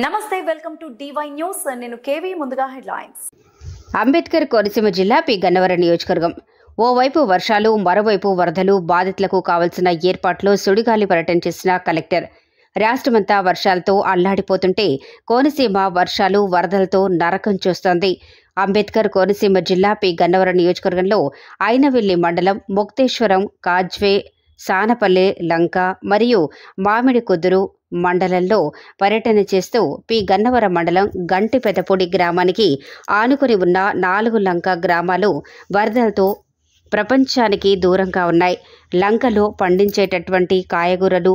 నమస్తే, welcome to DY news. నేను KV. ముందుగా హెడ్లైన్స్. అంబేద్కర్ కోనసీమ జిల్లా పి గన్నవరం నియోజకవర్గం. ఓవైపు వర్షాలు, మరోవైపు వరదలు. బాధితులకు కావలసిన ఏర్పాట్లు సుడిగాలి పర్యటన చేసిన కలెక్టర్. రాష్ట్రమంతా వర్షాలతో అల్లాడిపోతుంటే కోనసీమ వర్షాలు, వరదలతో నరకం చూస్తోంది. అంబేద్కర్ కోనసీమ జిల్లా పి గన్నవరం నియోజకవర్గంలో ఐనవిల్లి మండలం ముక్తేశ్వరం, కాజ్వే, సానపల్లె, లంక మరియు మామిడి కుదురు మండలంలో పర్యటన చేస్తూ పి గన్నవరం మండలం గంటిపెదపూడి గ్రామానికి ఆనుకుని ఉన్న 4 లంక గ్రామాలు వరదలతో ప్రపంచానికి దూరంగా ఉన్నాయి. లంకలో పండించేటటువంటి కాయగూరలు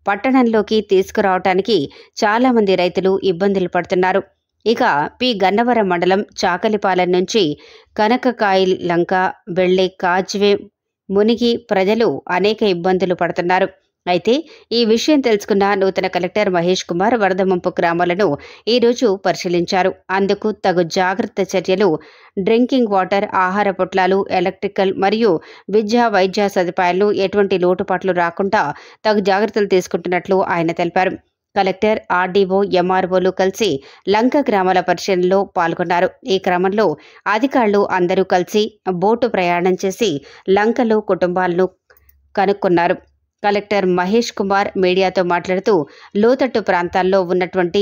పట్టణంలోకి తీసుకురావటానికి చాలామంది రైతులు ఇబ్బందులు పడుతున్నారు. ఇక పి గన్నవరం మండలం చాకలిపాలెం నుంచి కనకకాయల్ లంక వెళ్లే కాజ్వే మునిగి ప్రజలు అనేక ఇబ్బందులు పడుతున్నారు. అయితే ఈ విషయం తెలుసుకున్న నూతన కలెక్టర్ మహేష్ కుమార్ వరద ముంపు గ్రామాలను ఈరోజు పరిశీలించారు. అందుకు తగు జాగ్రత్త చర్యలు, డ్రింకింగ్ వాటర్, ఆహార పొట్లాలు, ఎలక్ట్రికల్ మరియు విద్యా, వైద్య సదుపాయాలను ఎటువంటి లోటుపాట్లు రాకుండా తగు జాగ్రత్తలు తీసుకుంటున్నట్లు ఆయన తెలిపారు. కలెక్టర్, ఆర్డీఓ, ఎంఆర్ఓలు కలిసి లంక గ్రామాల పరిశీలనలో పాల్గొన్నారు. ఈ క్రమంలో అధికారులు అందరూ కలిసి బోటు ప్రయాణం చేసి లంకలో కుటుంబాలను కనుక్కున్నారు. కలెక్టర్ మహేష్ కుమార్ మీడియాతో మాట్లాడుతూ లోతట్టు ప్రాంతాల్లో ఉన్నటువంటి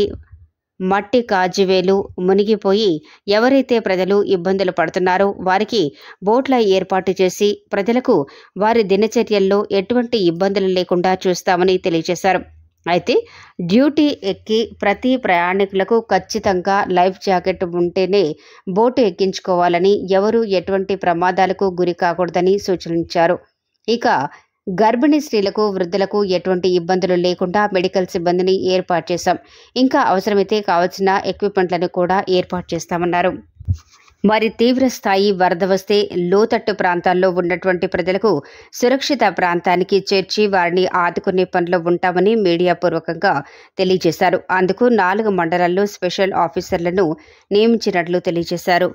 మట్టి కాజువేలు మునిగిపోయి ఎవరైతే ప్రజలు ఇబ్బందులు పడుతున్నారో వారికి బోట్ల ఏర్పాటు చేసి ప్రజలకు వారి దినచర్యల్లో ఎటువంటి ఇబ్బందులు లేకుండా చూస్తామని తెలియజేశారు. అయితే డ్యూటీ ఎక్కి ప్రతి ప్రయాణికులకు ఖచ్చితంగా లైఫ్ జాకెట్ ఉంటేనే బోటు ఎక్కించుకోవాలని, ఎవరూ ఎటువంటి ప్రమాదాలకు గురి కాకూడదని సూచించారు. ఇక గర్భిణీ స్త్రీలకు, వృద్ధులకు ఎటువంటి ఇబ్బందులు లేకుండా మెడికల్ సిబ్బందిని ఏర్పాటు చేశాం. ఇంకా అవసరమైతే కావాల్సిన ఎక్విప్మెంట్లను కూడా ఏర్పాటు చేస్తామన్నారు. మరి తీవ్ర స్థాయి వరద వస్తే లోతట్టు ప్రాంతాల్లో ఉన్నటువంటి ప్రజలకు సురక్షిత ప్రాంతానికి చేర్చి వారిని ఆదుకునే పనిలో ఉంటామని మీడియా పూర్వకంగా తెలియజేశారు. అందుకు 4 మండలాల్లో స్పెషల్ ఆఫీసర్లను నియమించినట్లు తెలియజేశారు.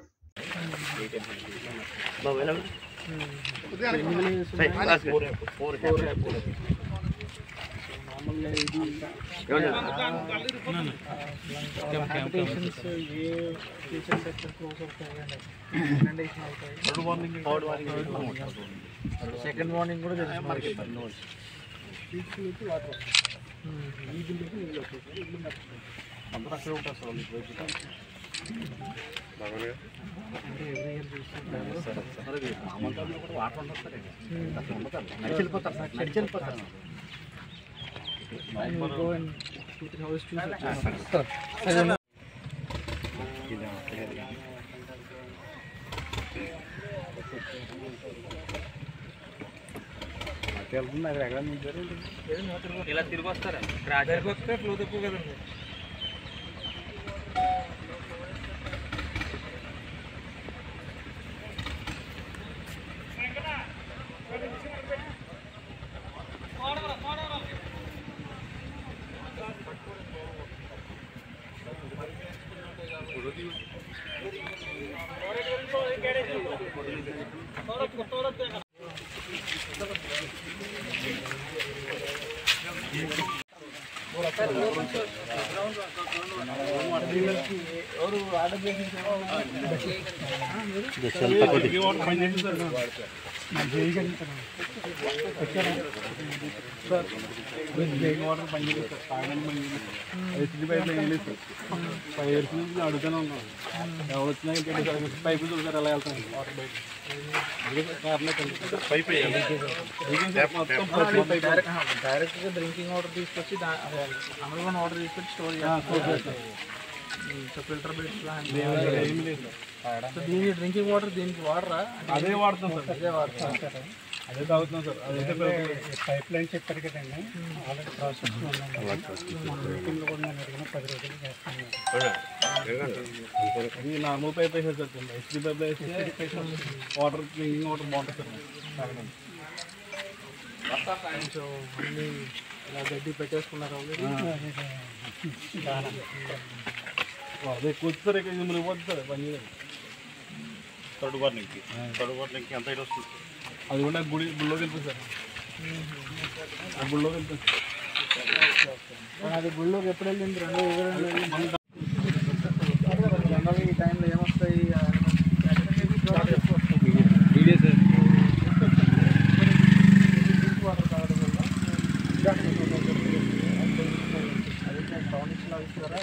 సెకండ్ మార్నింగ్ కూడా ఇలా తిరిగి వస్తారా? ఫ్లో తక్కువ కదండి. అడుగుతూనే ఉన్నాం. ఎవరు వచ్చినా పైపు చూసారు ఎలా వెళ్తాను. డైరెక్ట్ గా డ్రింకింగ్ వాటర్ తీసుకొచ్చి అందులో వాటర్ తీసుకొచ్చి స్టోర్ చేస్తాం. ఫిల్టర్ బెడ్స్ ఏమి లేదు. దీనికి డ్రింకింగ్ వాటర్ దీనికి వాడరా? అదే వాడుతాం సార్. అదే వాడతాం, అదే తాగుతున్నాం సార్. అదైతే పైప్ లైన్ చెప్పారు కదండి, ఆల్రెడీ ప్రాసెస్ మీటింగ్లో కూడా నేను అడిగిన 10 రోజులు చేస్తాను. ఇది నార్మల్ పైప్ వేసేది సార్. హెచ్డీ పైప్ వేస్తే వాటర్, డ్రింకింగ్ వాటర్ బాగుంటుంది సార్. కొంచెం అన్నీ ఇలా గడ్డి పెట్టేసుకున్నారు. అదే కూర్చుతారు, ఇక్కడ మిమ్మల్ని పోతుంది పని థర్డ్ వార్నింగ్కి ఎంత ఇటు వస్తుంది. అది కూడా గుడిలోకి వెళ్తుంది సార్. గుడిలోకి వెళ్తుంది. అది గుళ్ళోకి ఎప్పుడు వెళ్ళింది? 2022 జనరల్గా ఈ టైంలో ఏమొస్తాయి? వాటర్ తాగడం వల్ల అది బ్రౌనిష్ లాగా ఇస్తారా?